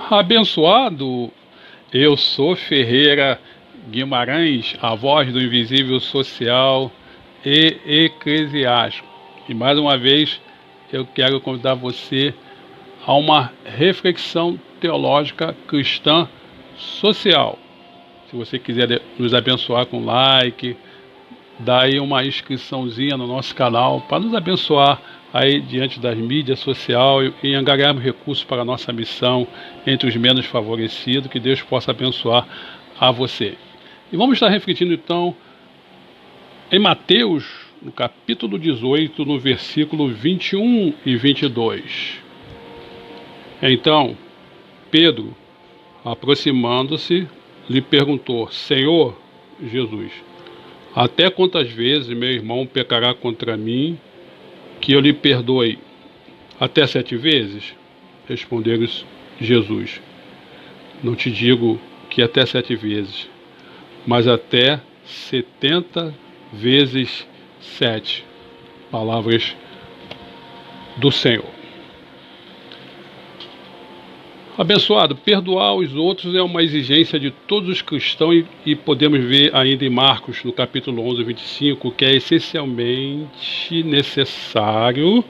Abençoado, eu sou Ferreira Guimarães, a voz do invisível social e eclesiástico. E mais uma vez eu quero convidar você a uma reflexão teológica cristã social. Se você quiser nos abençoar com like, dá aí uma inscriçãozinha no nosso canal para nos abençoar aí diante das mídias sociais e angariarmos recursos para a nossa missão entre os menos favorecidos. Que Deus possa abençoar a você. E vamos estar refletindo então em Mateus, no capítulo 18, no versículo 21 e 22. Então, Pedro, aproximando-se, lhe perguntou: Senhor Jesus, até quantas vezes meu irmão pecará contra mim, que eu lhe perdoe? Até 7 vezes? Respondeu Jesus: não te digo que até 7 vezes, mas até 70 vezes 7. Palavras do Senhor. Abençoado, perdoar os outros é uma exigência de todos os cristãos e podemos ver ainda em Marcos, no capítulo 11, 25, que é essencialmente necessário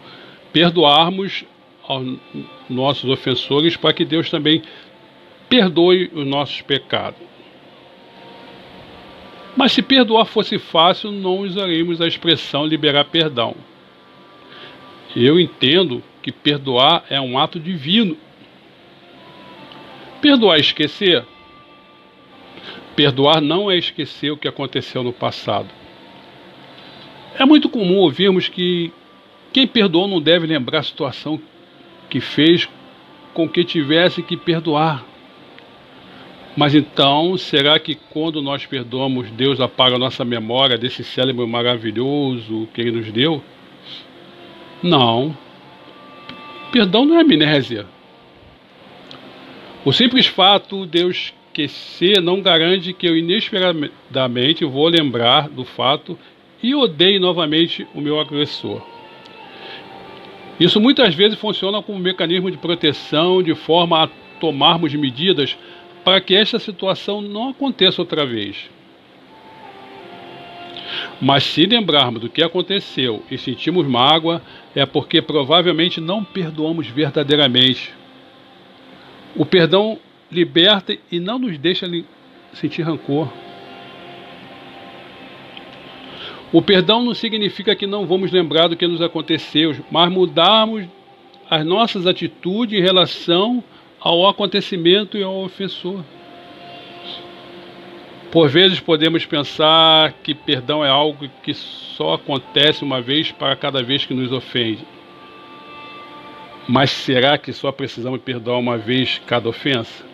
perdoarmos aos nossos ofensores para que Deus também perdoe os nossos pecados. Mas se perdoar fosse fácil, não usaríamos a expressão liberar perdão. Eu entendo que perdoar é um ato divino. Perdoar é esquecer? Perdoar não é esquecer o que aconteceu no passado. É muito comum ouvirmos que quem perdoou não deve lembrar a situação que fez com que tivesse que perdoar. Mas então, será que quando nós perdoamos, Deus apaga a nossa memória desse cérebro maravilhoso que Ele nos deu? Não. Perdão não é amnésia. O simples fato de eu esquecer não garante que eu inesperadamente vou lembrar do fato e odeie novamente o meu agressor. Isso muitas vezes funciona como um mecanismo de proteção, de forma a tomarmos medidas para que esta situação não aconteça outra vez. Mas se lembrarmos do que aconteceu e sentimos mágoa, é porque provavelmente não perdoamos verdadeiramente. O perdão liberta e não nos deixa sentir rancor. O perdão não significa que não vamos lembrar do que nos aconteceu, mas mudarmos as nossas atitudes em relação ao acontecimento e ao ofensor. Por vezes podemos pensar que perdão é algo que só acontece uma vez para cada vez que nos ofende. Mas será que só precisamos perdoar uma vez cada ofensa?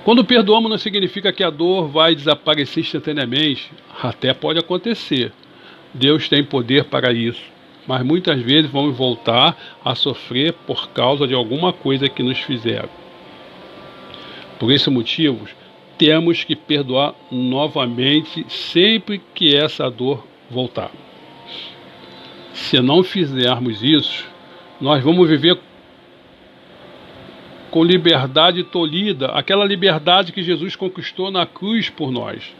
Quando perdoamos não significa que a dor vai desaparecer instantaneamente. Até pode acontecer. Deus tem poder para isso. Mas muitas vezes vamos voltar a sofrer por causa de alguma coisa que nos fizeram. Por esse motivo, temos que perdoar novamente sempre que essa dor voltar. Se não fizermos isso, nós vamos viver com liberdade tolhida, aquela liberdade que Jesus conquistou na cruz por nós.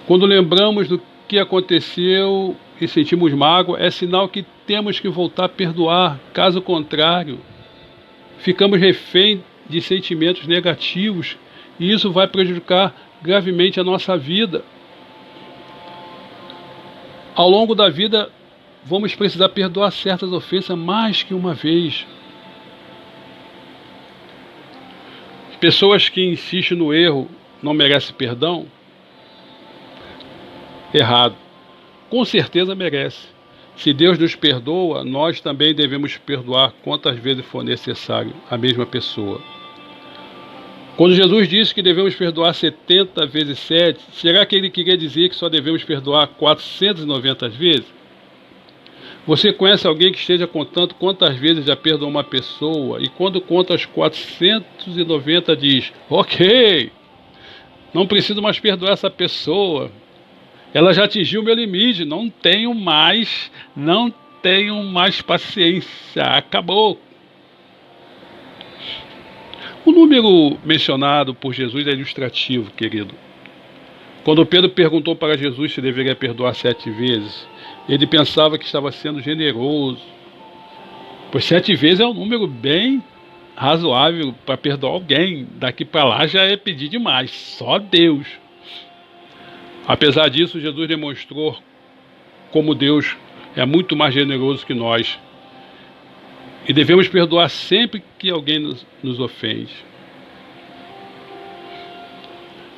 Quando lembramos do que aconteceu e sentimos mágoa, é sinal que temos que voltar a perdoar. Caso contrário, ficamos refém de sentimentos negativos e isso vai prejudicar gravemente a nossa vida. Ao longo da vida, vamos precisar perdoar certas ofensas mais que uma vez. Pessoas que insistem no erro não merecem perdão? Errado. Com certeza merece. Se Deus nos perdoa, nós também devemos perdoar quantas vezes for necessário a mesma pessoa. Quando Jesus disse que devemos perdoar 70 vezes 7, será que ele queria dizer que só devemos perdoar 490 vezes? Você conhece alguém que esteja contando quantas vezes já perdoou uma pessoa e quando conta as 490 diz: ok, não preciso mais perdoar essa pessoa, ela já atingiu o meu limite, não tenho mais paciência, acabou. O número mencionado por Jesus é ilustrativo, querido. Quando Pedro perguntou para Jesus se deveria perdoar 7 vezes, ele pensava que estava sendo generoso, pois 7 vezes é um número bem razoável para perdoar alguém. Daqui para lá já é pedir demais, só Deus. Apesar disso, Jesus demonstrou como Deus é muito mais generoso que nós. E devemos perdoar sempre que alguém nos ofende.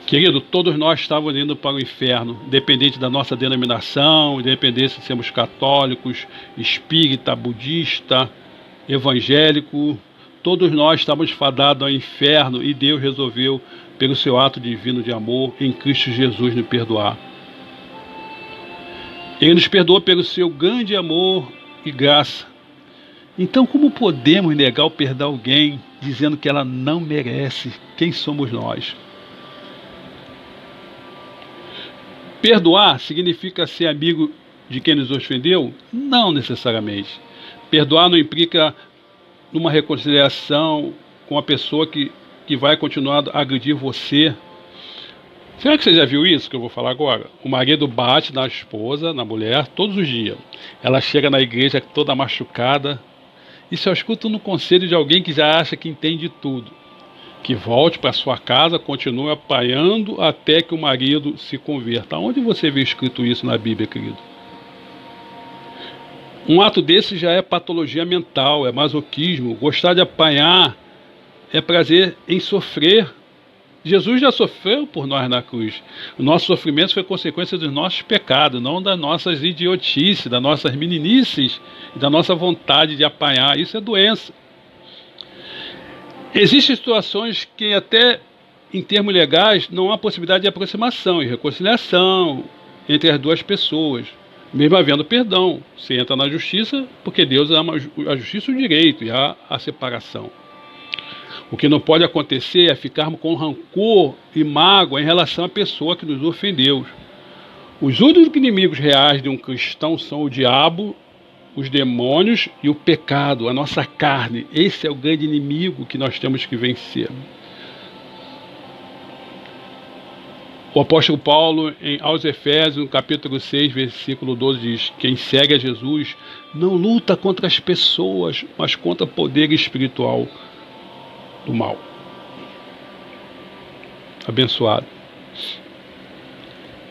Querido, todos nós estávamos indo para o inferno, independente da nossa denominação, independente se somos católicos, espírita, budista, evangélico. Todos nós estávamos fadados ao inferno e Deus resolveu, pelo seu ato divino de amor, em Cristo Jesus, nos perdoar. Ele nos perdoou pelo seu grande amor e graça. Então, como podemos negar o perdão a alguém, dizendo que ela não merece? Quem somos nós? Perdoar significa ser amigo de quem nos ofendeu? Não necessariamente. Perdoar não implica numa reconciliação com a pessoa que vai continuar a agredir você. Será que você já viu isso que eu vou falar agora? O marido bate na esposa, na mulher, todos os dias. Ela chega na igreja toda machucada e só escuta no conselho de alguém que já acha que entende tudo. Que volte para sua casa, continue apanhando até que o marido se converta. Onde você vê escrito isso na Bíblia, querido? Um ato desse já é patologia mental, é masoquismo. Gostar de apanhar é prazer em sofrer. Jesus já sofreu por nós na cruz. O nosso sofrimento foi consequência dos nossos pecados, não das nossas idiotices, das nossas meninices e da nossa vontade de apanhar. Isso é doença. Existem situações que até em termos legais não há possibilidade de aproximação e reconciliação entre as duas pessoas, mesmo havendo perdão. Você entra na justiça porque Deus ama a justiça e o direito, e há a separação. O que não pode acontecer é ficarmos com rancor e mágoa em relação à pessoa que nos ofendeu. Os únicos inimigos reais de um cristão são o diabo, os demônios e o pecado, a nossa carne. Esse é o grande inimigo que nós temos que vencer. O apóstolo Paulo, aos Efésios, no capítulo 6, versículo 12, diz: quem segue a Jesus não luta contra as pessoas, mas contra o poder espiritual do mal. Abençoado.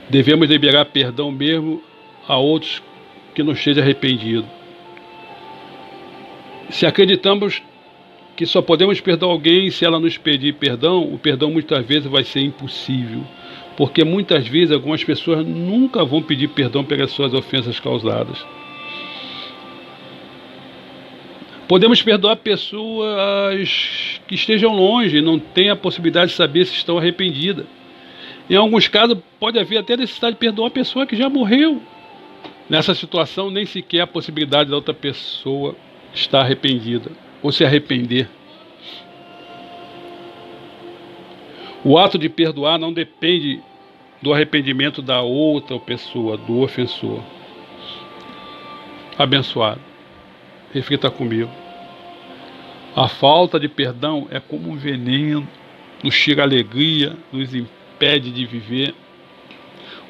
Devemos liberar perdão mesmo a outros que não estejam arrependidos. Se acreditamos que só podemos perdoar alguém se ela nos pedir perdão, o perdão muitas vezes vai ser impossível, porque muitas vezes algumas pessoas nunca vão pedir perdão pelas suas ofensas causadas. Podemos perdoar pessoas que estejam longe e não têm a possibilidade de saber se estão arrependidas. Em alguns casos, pode haver até necessidade de perdoar uma pessoa que já morreu. Nessa situação, nem sequer a possibilidade da outra pessoa estar arrependida ou se arrepender. O ato de perdoar não depende do arrependimento da outra pessoa, do ofensor. Abençoado. Reflita comigo. A falta de perdão é como um veneno, nos tira a alegria, nos impede de viver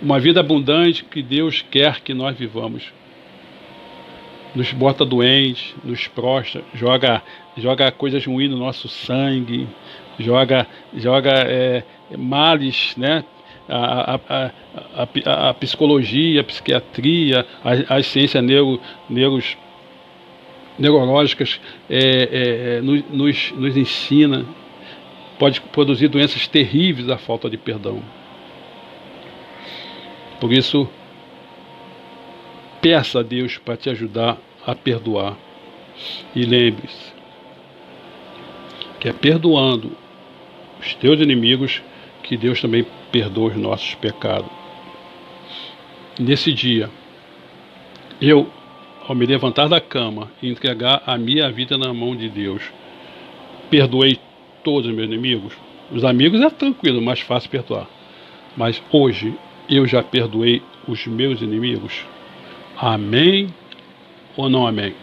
uma vida abundante que Deus quer que nós vivamos. Nos bota doentes, nos prostra, joga coisas ruins no nosso sangue, joga males, né? A psicologia, a psiquiatria, as ciências neurológicas nos ensina. Pode produzir doenças terríveis a falta de perdão. Por isso, peça a Deus para te ajudar a perdoar. E lembre-se que é perdoando os teus inimigos que Deus também perdoa os nossos pecados. Nesse dia, eu, ao me levantar da cama e entregar a minha vida na mão de Deus, perdoei todos os meus inimigos. Os amigos é tranquilo, mais fácil perdoar. Mas hoje, eu já perdoei os meus inimigos? Amém ou não amém?